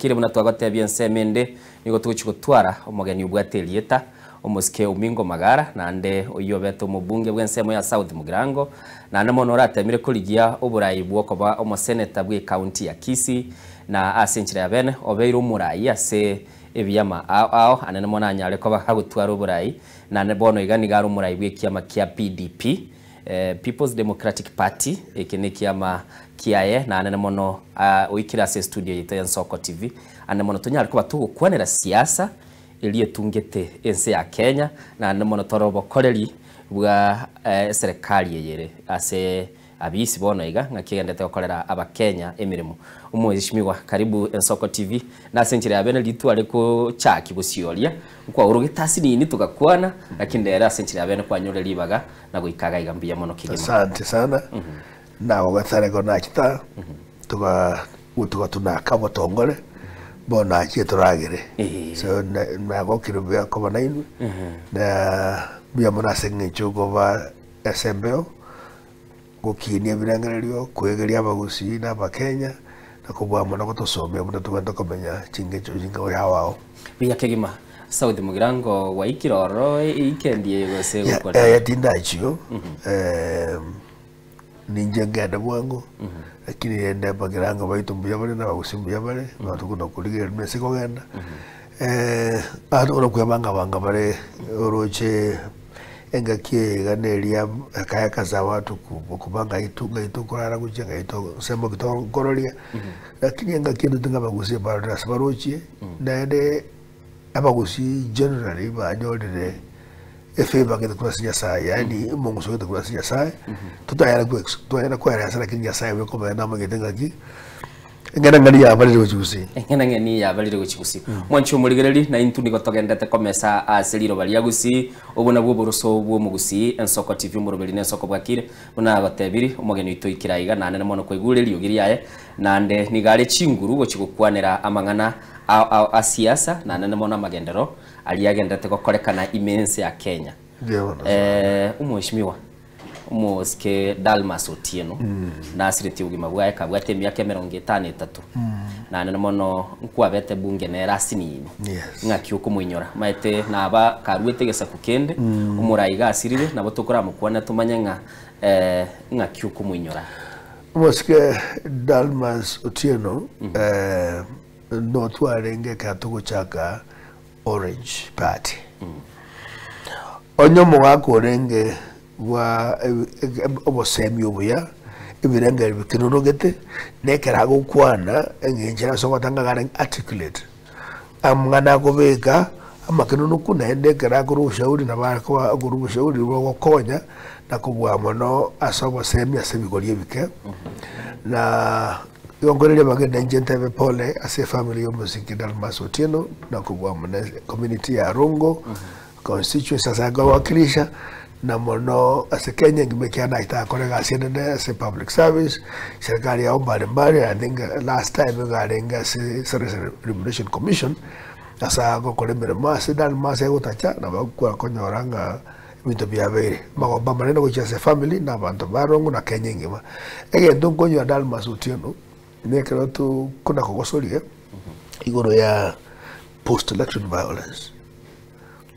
kire muna twagotebia nsemende nigo tuguchigutwara omugeni ubwatelieta omusike Umingo Magara nande oyobete omubunge bw'ensemo ya South Mugirango nande mono ratemire kurigia oburayi bwokoba omoseneta bwe county ya Kisii na asenchire yabene obeire omurayi ase ebiyama ao anene mona anyare ko bakagutwara oburayi nande bono igani garo omurayi bwe kiama kia PDP People's Democratic Party ekene kiama kiaye na anene mono oikira ase studio yite Ensoko TV anene mono tunyare ko batugukwanira siasa eliye tungete ense ya Kenya na anene mono torobo koreri bwa serikali yeyere ase abisi bono iga ngakigendete gukorera abakenya emirimo umwishimiwa karibu Ensoko TV na senchire yabene litware ko chaki busioria kwa urugitasi nini tugakwana lakini ndera senchire yabene kwa nyore libaga na guikaga igambia mono kigema. Asante sana. Na wathare gona kita tuga tunakabo tongore bona chituragire so na gokirubya ko banainu na bya mona senge chugo ba SMBO gokinia birangario kwegeria abagusi n'abakenya nakubwa mona gutosomya muna tugenda kumenya chingecho jinga yawao biya kegima South Mugirango wa ikiroro ikendie gose gukora yatindacho ninje ngada bwangu lakini ende Mugirango baitumbuya bale n'abagusimbuya bale batukuna kuligera mese kogenda atoro kwabanga banga bale oroche engakie ganeria kaya kaza watu kubanga itu kurara kujenga itu sembo kitongororia lakini engakie ndinga bagusi barada sabarochi naende abagusi generally banyodere efeba ke tukwasinya sai yani mungu sote tukwasinya sai tutayara kwera sana kinya sai we komena na magetenga ki ngana ngani ya balire guchigusi ngana ngani ya balire guchigusi mwancho muligereri na intu niko togendete komesa aseliro bali yagusi obona bwo buruso bwo mugusi Ensoko TV murobeli Ensoko bwakire muna batebiri omugeni ito ikiraiga na nene mono kwegureri yogiri yaye nande nigale chinguru gochigukwanira amangana a siasa na nene mono magendero ali yagendete gokorekana immense ya Kenya umweshimiwa umuske Dalmas Otieno na asiriti ugima bwaye kabwate myaka 53 na nene mono nkwabete bunge ne rasini ngaki ukumuinyora maite na aba karwete gesa kukende umurayiga asirire nabo tukora mukwana tumanya ngaki ukumuinyora umuske Dalmas Otieno no twarenge katugo chaka Orange Party onyo mwako renge wa obosemi obuya ibiranga bikinonogete nekera gukwana engenjera so batanga garen articulate amwana gobeka amakinono kuna endekera kurushauri na barako kurushauri wo konya na kubwa mono asobo semi asebikolie bike na yongorere bagenda njentebe pole ase family yomuziki Dalmas Otieno na kubwa mono community ya Rongo constituency sasa gawakilisha na mono ase Kenya ngimekiana itakorega asiende ase public service serikali ya mbali I think last time ngarenga se Remuneration Commission asa gokoremere mase Dalmas egutacha na bakwa konyoranga bintu byabere magomba manene gochase family na bantu barongo na Kenya ngima egendo konyo Dalmas Otieno nekero tu kuna kogosorie igoro ya post election violence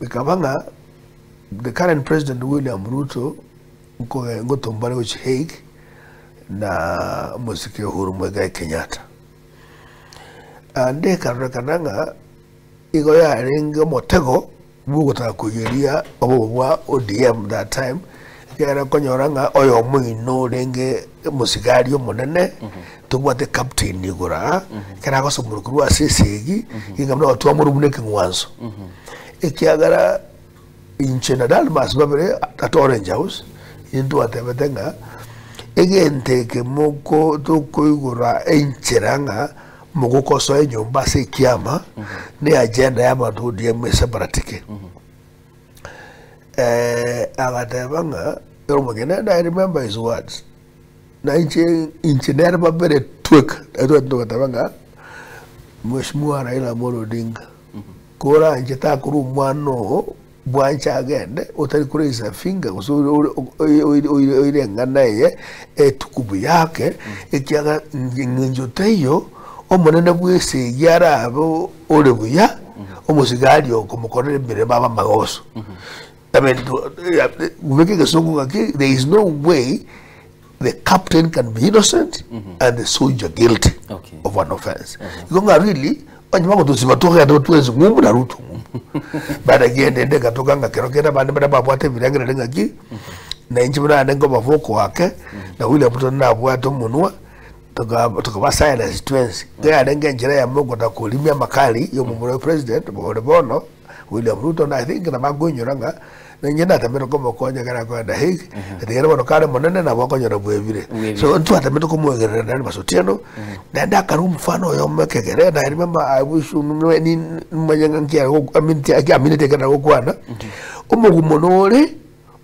bikabanga the current president William Ruto ngotombale which Hague na musike Uhuru Muigai Kenyatta ande kananga igo ya renga motego bugota kuyeria obwa ODM that time kera konyoranga oyo mwino renge musigari omunene tubwate captain igura kera gosomurukuru asesegi ingamna watu amurubuneke ngwanzo ekiagara inchena Dalmas babere at Orange House into atebetenga egenteke moko tukoigura encheranga mugokoso enyumba se kiama ne agenda ya bantu DM separatike agatebanga yoromogena I remember his words na inchena babere twek edo gatebanga Mheshimiwa Raila Amolo Odinga kora njeta kuru mwano bwancha agende utari kureza finga oirengana ye etukubu yake ekiaga njoteyo omonene bwese yara abo olebuya omusigali okumukorera mbere baba magoso. I mean, there is no way the captain can be innocent and the soldier guilty of an offense. You don't really, but again, they got to go and get a man about what every again. Nanjimana and go bavoko wake, na William Putona Wato Munua, to go silence twins. They are then getting Jaya Mogo da Colimia Makali, your president, or the Bono, William Ruton, I think, and I'm going Yuranga. Nanjana Tamiko Mokonya Garago and the Hague, the Yerba Monana and Wako Yarabu. So, unto the Medical Mogan and Masutiano, then that room fano your Makagare. I remember I wish you know any Mayangan, I mean, I mean, take a Oguana. Omogumonore,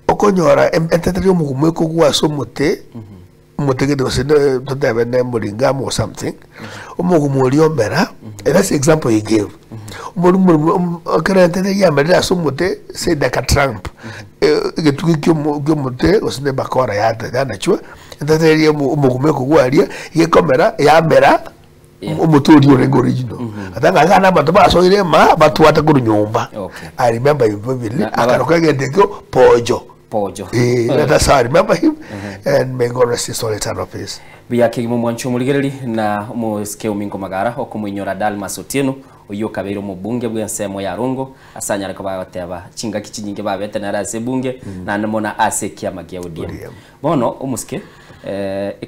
Okonyora, and Tatrium Moko was so mote. Moteged was to have a name or something. Omogumolio Mera, and that's the example he gave. Yamamote said like a Trump. Get to Gumote was never caught a yard than a chua, and that area Mogumeko Waria, Yakomera, Yamera, Omotodio original. I think I can't have a basso, but what a good nyomba. I remember you vividly. I can't get go Pojo. That's how I remember him, and may God rest his soul eternal peace. Biyake mumwancho muligereri na muske umingo magara okumunyora Dalmas Otieno uyo kabero mubunge bwensemo ya Rongo asanya ariko bateba cinga kikinyinge babete narase bunge na namona asekia magia ODM bono umuske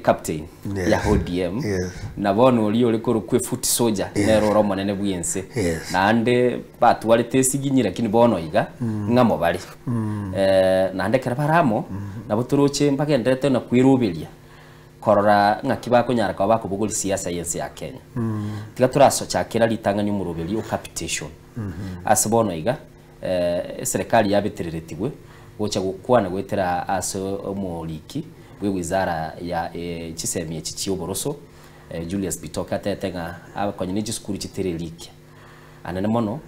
captain ya ODM na bono uli uri kwe foot soldier nero romo nene bwense na ande batu wale tesiginyira kini bono iga ngamo bali na ande karabaramo na buturuche mpaka ndete na kwirubilia korora ngakibako nyara kwa bako buguli siasa yense ya Kenya tiga turaso cyakera litanganya umurubeli capitation asibono iga serikali yabetereretiwe wocha gukwana gwetera aso omoliki we wizara ya chisemye chichiyoboroso Julius Bitoka tetenga abakonyine gisukuru kiterelike anane mono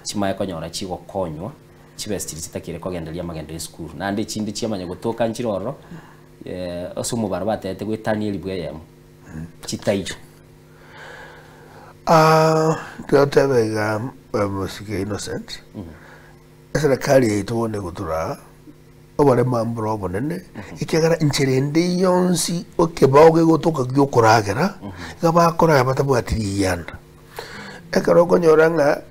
chimaye konyora chigo konywa chibestiri kitakire kogendelia magendere school nande chindi chiamanya gutoka nchiroro osumu barbate ate gwetani libweyemo chitaijo tutebega musike innocent serikali yitone gutura obale mambro obonene ikegara incherende yonsi okebaoge gotoka gyokoragera gabakora batabwatiri yanda ekaro konyoranga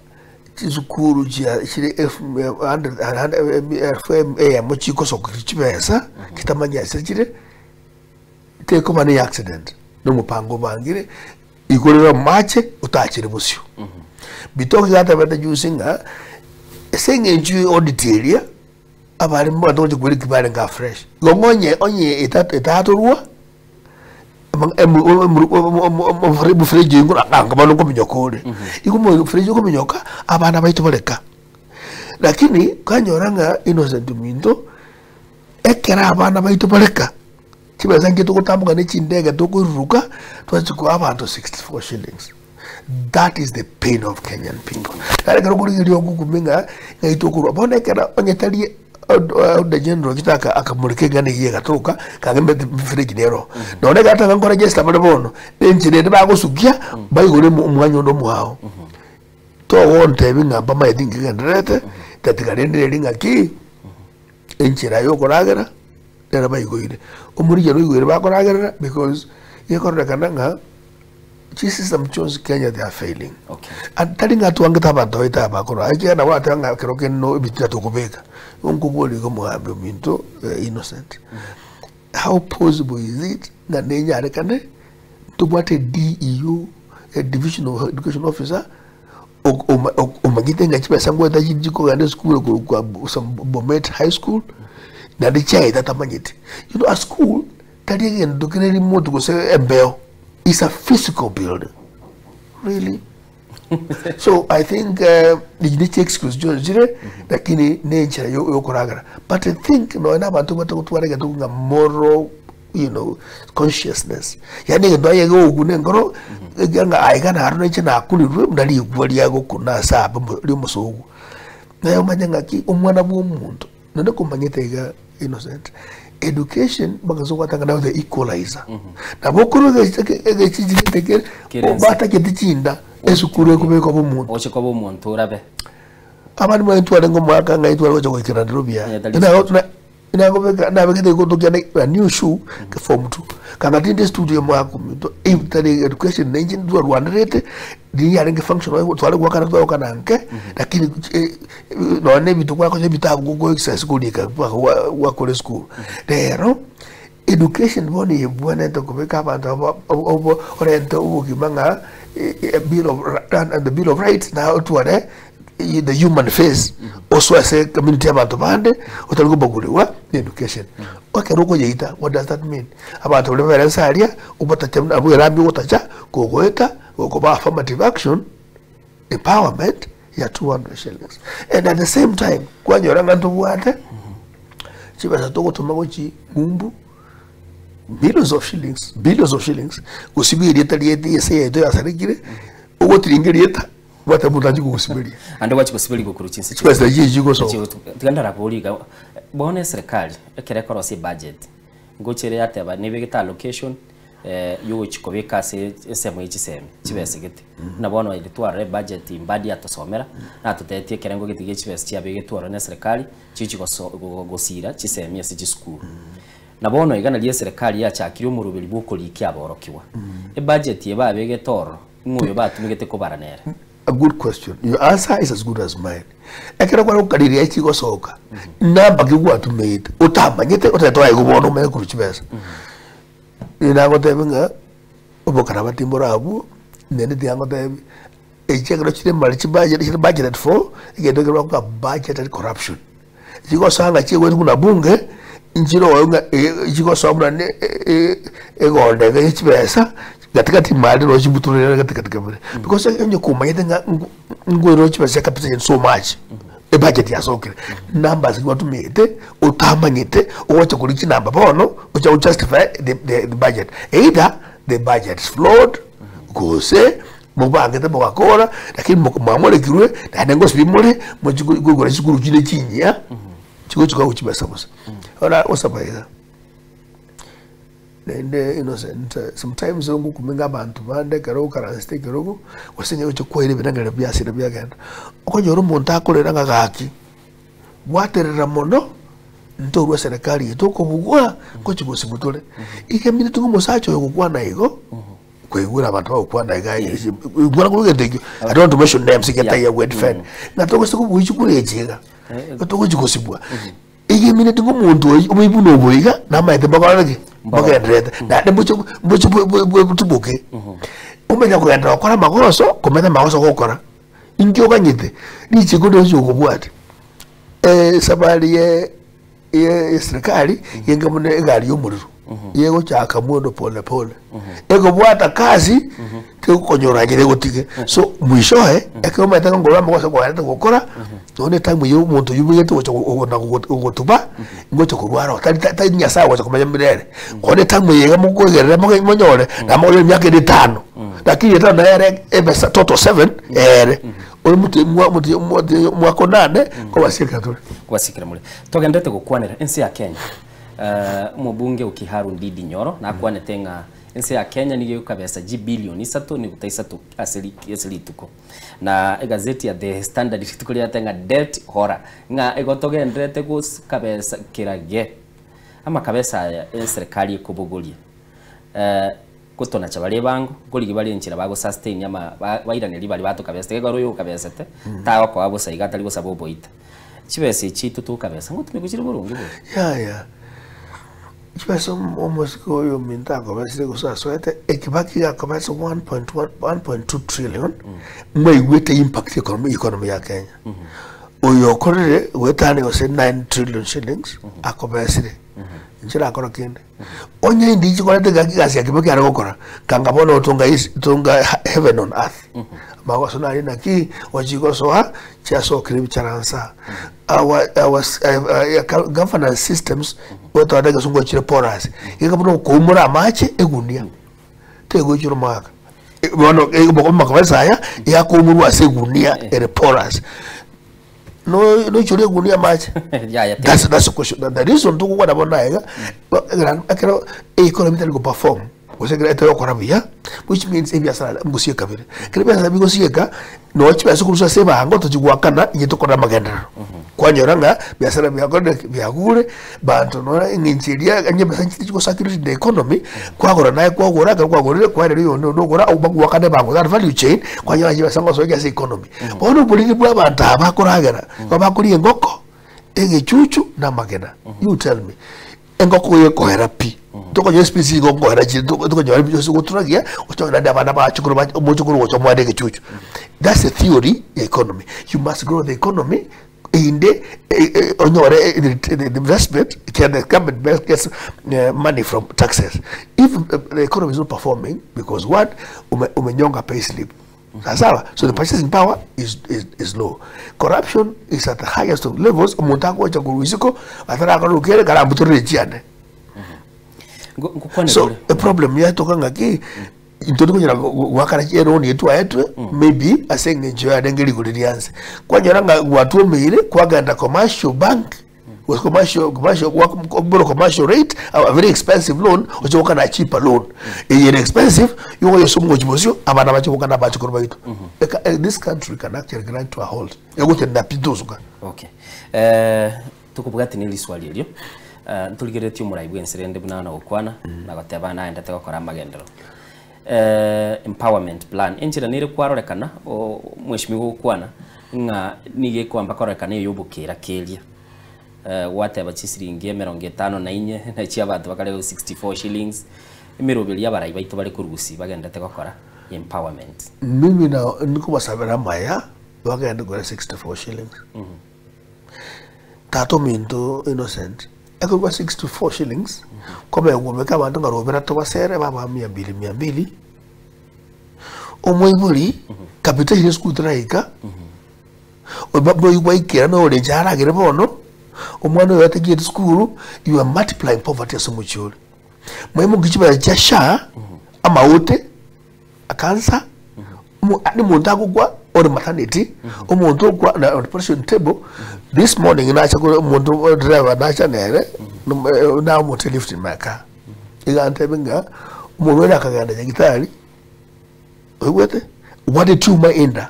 chizukuru chire FM mochiko sokrichibesa kitamanya sechire teko mani accident no mupango bangire ikorera mache utachire busyo bitoki gata bata jusinga sengenju auditoria abari mbadoje kuri kibare nga fresh gongonye onye etatorwa mu freje ngura anga bano kominyokore igumo freje kominyoka abana baitu boleka lakini kanyoranga innocent minto ekera abana baitu boleka kibaza ngito kutambuka n'ikindega tokuruka twachiko abantu 64 shillings. That is the pain of Kenyan people. Kare kuri ngiro gukuminga ngaitokuru bonekera onyetali the general kitaka akamurike gane yiye gatoka kagembe fridge nero none gata ngora gesta bono enjire bagusugia bayigore umwanya ndo muhawo to wonte binga bama yidingi ganderete tatikare ringa ki enjira yo koragera nera bayigore umurije no yigore bakoragera because yekorera kananga system chose Kenya, they are failing. Okay. And telling her to angata bantu ita bakoro again na wata nga keroke no bitya to kubeka unkuboli ko muhambe minto innocent. How possible is it na nenya rekane to what a DEO, a division of education officer o magite nga chipa sangwa da jiko gande school ko some Bomet high school na de chai that amanyite. You know a school tadi again do kene remote go say embeo. It's a physical building, really. So I think the excuse lakini nature yo koragara. But I think no na bantu batutwarega tunga moral, you know, consciousness. Yani ndo yego gunengoro ganga aigana haruna china akuli ru ndali gwali yago kuna saba ndi musugu. Na yo manyanga ki umwana bw'umuntu none kumanyitega innocent. education bagazo kwatanga na the equalizer na bokuru ge chijite obata ketichinda esukuru kubeko bomuntu oche ko bomuntu urabe abandi mwentu alengo mwaka ngaitwa wacho kwikira ndrobia ina gobeka na begete gotokia na new shoe ke form 2 kana tinde studio mwako if tani education engine do rwanderete di yarenge function wa twale kwa kana kwa kana nke lakini no ne bitu kwa ko bitabu go exercise ko dika wa college school there education boni yebwana to kubeka abantu orento ubukimanga a bill of and the bill of rights now to the human face also as a community abantu bande otalgo baguliwa education wakeroko yeita. What does that mean? Abantu olevera salia ubata chamna aburambi utacha kogoeta koba affirmative action empowerment ya 200 shillings and at the same time kwa nyoranga ntuwate chibasa toko tumagochi mumbu billions of shillings kusibiri etaliete yeseyeto yasarikire ugotiringerieta wata mutaji kusibiri ande wachi kusibiri kukuruchinsi chibasa yiji so tigandara poliga bone serikali ekerekoro si budget ngochere yateba nibigita allocation yugo chikobeka se esemo ichiseme chibese gite nabona ilitwara budget imbadi atosomera natutetie kerengo gitige chibese chiabigitwara na serikali chichi gosira chiseme ase chisukuru nabona igana liye serikali yachakiri umurubiri bukolikia aborokiwa budget yeba begetoro nguyo batumigete kobaranera. A good question. Your answer is as good as mine. Ekera kwa ukadiri ya chiko soka. Namba kigwa tumeit. Utamanyete utatoa igubono me kuruchibesa. Ina ngotebenga obokara batimbora abu nene diango tebi. Echekero chire malichi budget for igedogera kwa budget corruption. Chiko sanga chiko kuna bunge njiro wanga chiko sobra ne egonde ga chibesa katika timali roji buturera katika mbere because enye kumanyete ngwero chibesa kapita so much e budget ya sokere numbers ngwatu mete utamanyete owacha kulichi namba bono ucha justify the budget either the budget is flawed gose mubangete mukakora lakini mukamamole kirwe ndango sibimole mugugura chikuru chine chinya chiko uchibesa musa ora osabaida nende innocent sometimes ongu kuminga abantu bande karo karasite kero wasenye ucho kwere binangere byasira byagenda okonyoro umuntu akorera ngagaki waterera mono ntorwa serikali itoko bugwa ko kigosibutore ikemire tungu musacho yokukwana igo kwegura abantu bakwana igaye igura kurugete I don't want to mention names iketa ya word fan natoko siko buyichukurejega natoko kigosibwa ikemire tungu muntu ubibuno boyiga namaite bakarage bagendrete na mbucho tubuke umenya kugenda wakora magoso komenya magoso gukora ingyo kanyite ni chikudo cyo kubwate sabali ye serikali yenga mune gari y'umuriro yego cyaka mundo pole pole ego bwata kazi te konyoragire gutike so mwishohe eko meta ngora magoso kwenda gukora none time yo muntu yubuyete ugotuba ngocho kurwara tari nyasa wacha kumenya mirere kone time yega mugogerera monyore na mole myaka 5 lakini yeta na yere ebesa total 7 ere uri mutu mwako 8 kwa wasika tole kwasikira mule togendete gukwanira ensi ya Kenya mubunge ukiharu Ndindi Nyoro na kwanete nga ensi ya Kenya niyo kabesa bilioni 3 ni gutaisatu asili tuko na gazeti ya The Standard itukulia yatenga debt horror nga egotogendrete gus kabesa kirage ama kabesa ya serikali kubugulia kutona chabali bango goli gibali nchira bago sustain ama bairane libali bato kabesa tegaro yo kabesa te tawa kwa abo saigata ligo sabo boita chibese chitu tu kabesa ngutume kuchira burungi bo ya chibese almost go yo minta kabesa go sa soete ekibaki ya kabesa 1.2 trillion mwe wete impact economy ya Kenya oyo korere wetane go 9 trillion shillings akobesire njira akora kende onye ndiji kwa tega gasi yakibaki aragokora kangabona utunga heaven on earth magoso na ina ki wajigo soha chaso kribi charansa our governance systems weto adaga sungo chire porasi ikabona kumura mache egunia tego chiro maka bono boko makabasa ya kumuru asegunia ere porasi no chole gunia match. Yeah, That's the question. The reason to go about na economy that go perform. Which means if you are musica vile. Kile pesa musica no chipa sukurusa sema hango tujigwakana yitokora magenda. Kwa nyoranga biashara byagure bantu no nginchiria anye pesa nchiko security the economy kwagora naye kwagora kwa rero no gora ubagwakana bango that value chain kwa nyoranga biashara so ya economy. Bono bulini bwa bantu abakoragera babakuri engoko egechuchu na magenda. You tell me. Engoko yekohera pi. Toko yo species go hera chi toko yo biso go turagia ochona da bana ba chukuru mo chukuru wo chomwa de chuchu. That's the theory economy. You must grow the economy in the investment can the government gets money from taxes. If the economy is not performing because what umenyonga pay slip. So the purchasing power is low. Corruption is at the highest of levels. Umuntago cha kuruisiko atara karukere karambuture chiane. So the problem ya tokanga ki into kunyira wakara chero ni etu aetwe maybe asenge njoya dengeli kulianze kwa nyaranga watu meire kwa ganda commercial bank was commercial commercial rate a very expensive loan ochoka na cheaper loan expensive you go yosumu chibosio abana bachoka na bacho kurba itu this country can actually grind to a halt yagote na pidozuka. Okay tukubugati nili swali elio ntuligereti umuraibwe nsirende bunana okwana na bateba naenda tegakora magendero empowerment plan enjira nire kwarorekana o mweshimigo okwana nga nige kwamba korekana yobukira kelia wateba chisiringi 54 na chia abantu bakale 64 shillings imirobeli yabarai baitu bali kurugusi bagenda tegakora empowerment. Mimi na niko basabera maya bagenda gora 64 shillings tato minto innocent eko kwa 64 shillings kome ngomeka bantu ngarobera to basere baba 200 omwibuli capital ile skutraika obabwo yubaikira no le jara gere bono omwana yote giye school you are multiplying poverty so much. Mwemu gichiba jasha amaute cancer ni mundago kwa or maternity omuntu kwa na operation table this morning inacha ko omuntu driver nacha nere na omuntu lift in my car igante benga umuntu akaganda gitari oyete what the tumor enda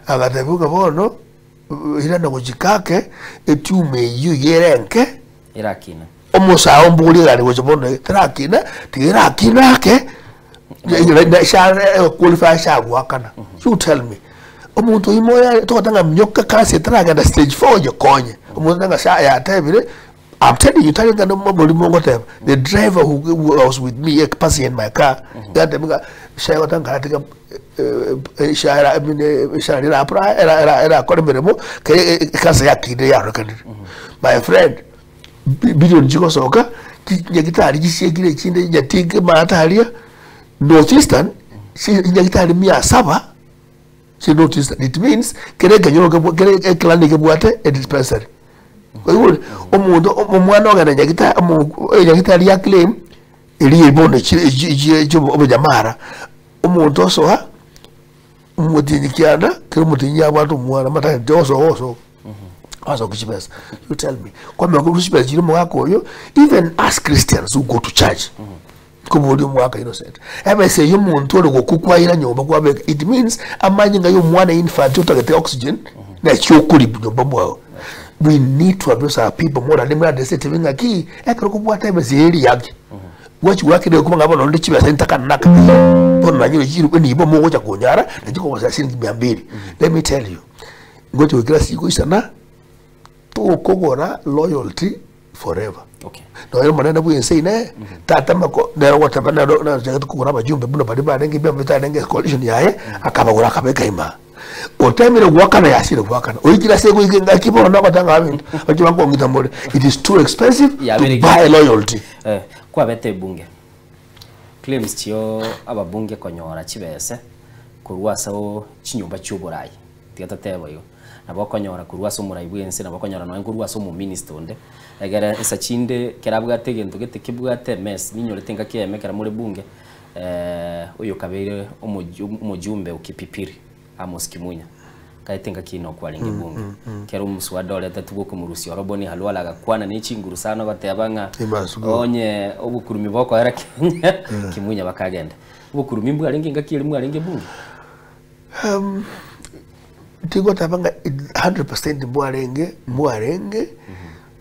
agatebuka bono ira na kujikake etume yuyerenke irakina omusa ombuli gari gochobono irakina tirakina ke ya share qualify shagwakana. You tell me omuntu imoya tokatanga mnyoka kanse traga da stage 4 yokonye omuntu nga sha ya tebire. I'm telling you, the driver who was with me, passing in my car, that the my friend, Bidion Jigosoka, Yagitari, Yatig Mataria, Northeastern, she Yagitari Mia Saba. She noticed that it means Kereka Yoga a dispensary. Omundo omwana ogana nyagita ya claim eri ebone chibo obujamara omuntu osoha umutinikiana ke umutinya abantu mwana mata doso aso kuchibesa. You tell me kwa mwe kuchibesa chiri mwako yo even as Christians who go to church kubuli mwaka innocent ebe se yo muntu ori gukukwa ira nyomba kwa it means amanyinga yo mwana infant utagete oxygen na cyokuri nyomba mwawo. We need to address our people more than the state of Ingaki. I can go what time is the yaki. What you work in the Kumanga on the Chiba Santa Kanaka. Pon Manu, when you more water Gonyara, and you was asking me a baby. Let me tell you, go to a grassy Guisana to Kogora loyalty forever. Okay. No, I'm not going to say, Tatamako, there are whatever Kuraba Jumba, Bunabadi, and give them a collision. I come over Kabekama. Otemi wakana ya sile wakana oikira sego ikinga kipo na batanga hapo wajiwangu ngitambole it is too expensive to buy loyalty kwa bete bunge claims tio ababunge konyora chibese kuruasa o chinyumba cy'uburayi tigatateba yo nabo konyora kuruasa umurayi bwense nabo konyora no kuruasa mu minister onde egera esachinde kerabwa tegento gete kibwate mes ninyore tenga kiyemekera muri bunge uyo kabere umujumbe ukipipiri Amos Kimunya kaitenga kino kwa lingi bunge kero muswada ole tatugo kumurusi oroboni halwala gakwana ni chinguru sana batebanga onye obukurumi boko era Kenya kimunya bakagenda obukurumi mbwa lingi ngakiri mwa lingi bunge tigo tabanga 100% mwarenge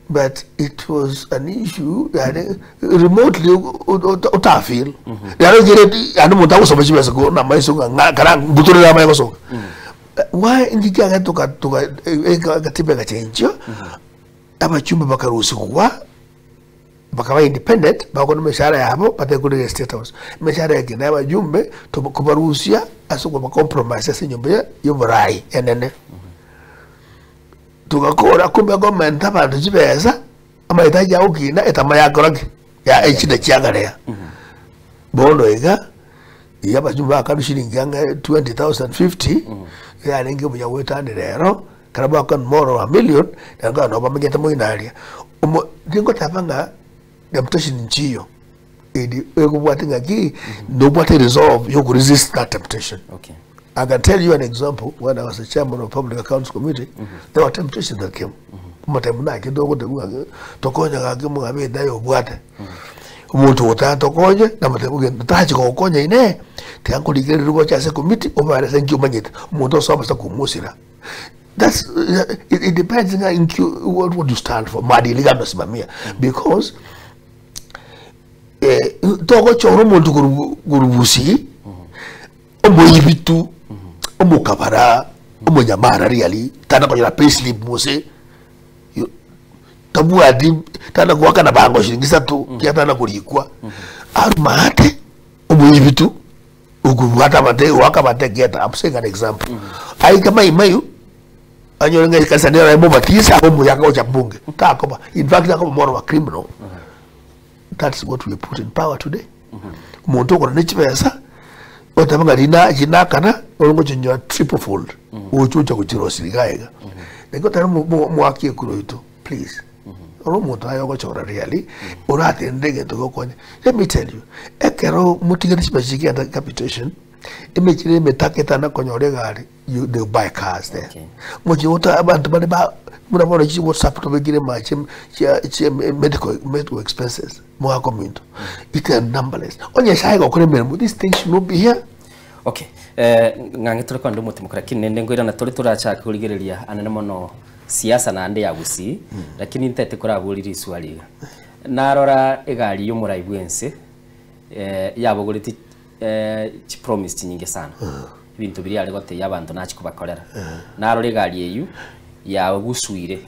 but it was an issue remotely utafeel yaro gere anu mutawo sobachiba siko na maiso ngara buturu na mayo so why ngikanga toka katiba ga change abachumba bakarusi kwa bakawa independent bakona meshara yabo batekuri state house meshara yake na abajumbe to kubarusia asoko ba compromise senyombe yo burai enene tukakora kumbe government abantu kibeza amahitaji yao kina etamaya koraki ya echide chiangarea bondo ega yaba jumba akarushiriki anga 20,050 ya ninge buya wetane rero karaba kan moro a million nga no bamegeta mo inalia dingo tapanga temptation nchiyo edi ekubwatinga ki no bwate resolve you resist that temptation. Okay, I can tell you an example. When I was the chairman of Public Accounts Committee, there were temptations that came. Matemuna kidogo tokonya kagimu ngabe dayo bwate. Umuntu utatokonya na matebuge tachi ko konya ine tianko ligere rugo cha se committee over thank you manyeta. Umuntu so basta kumusira. That's it depends on what would you stand for. Madi ligano simamia because toko choro muntu gurubusi omo yibitu omo kabara omo nyamara really tana kwenye payslip mose tabu adi tana kuwaka na bango shilingi 3 kia tana kulikwa arumate omo yibitu ukuwata mate waka mate geta. I'm saying an example. Ai kama imayu anyorenga kasanera emo matisa omo yaka ocha bunge takoba in fact takoba more of a criminal. That's what we put in power today. Muntu ko nechipesa otabanga lina kana olongo chinyo triple fold uchucha kuchirosirikaiga nego tara muakie kuroito please muntu ayo gochora really urate ndege to konya. Let me tell you ekero mutigani chipashiki and capitation imechire metaketa na konyore gari they buy cars there. Moji wota abantu bale ba murabona chi WhatsApp to begire match medical expenses mo community it are numberless onye sai go kure this thing should not be here. Okay, ngange turi kwa ndumu timukura kinende ngoira na turi turachaka kurigereria anene mono siasa na ande ya gusi lakini ntete kurabulira iswali narora egari yo muraibwense yabogoriti chi promise nyinge sana ibintu biri ari gote yabantu nachi kubakorera narora egari eyu ya gusuire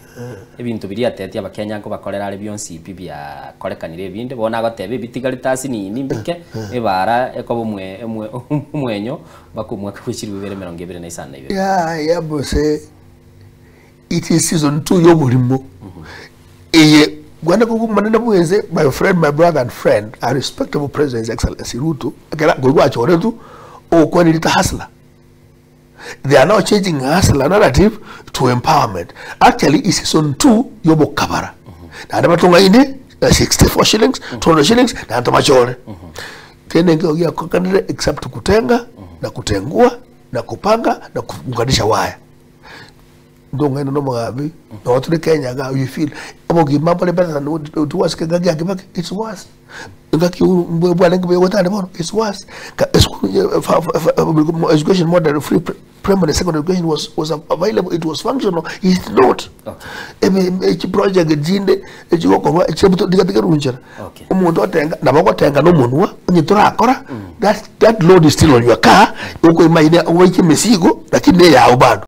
ibintu biri atete abakenya ko bakorera ari byonsi bibya korekanire ibinde bona gotebe bitigaritasi ni nimbike ebara eko umwenyo bakumwa kwishiri 2025 ya bose it is season 2 yo mulimo gwana ko manena buenze my friend, my brother and friend, a respectable president, His Excellency Ruto akara golwa choretu o kwani lita hasla. They are now changing hustler narrative to empowerment. Actually, it's season 2 yobo kabara. Na ndaba ine 64 shillings, 200 shillings na ntomachore. Tena ngiya kokandire except kutenga na kutengua na kupanga na kuunganisha waya. Ndonga ino nomugabi na watu ni Kenya ga you feel abogi mambo le better than what was kagagi akibaki. It's worse. Ngaki bwana ngbe wotane bono it's worse. Education model free primary secondary education was available, it was functional, it's not. Okay. Project jinde ejiko echebuto diga runjera. Okay. Umuntu otenga nabagotenga no munwa onyitora akora that load is still on your car uko imaine uwiki mesigo lakini ya ubado.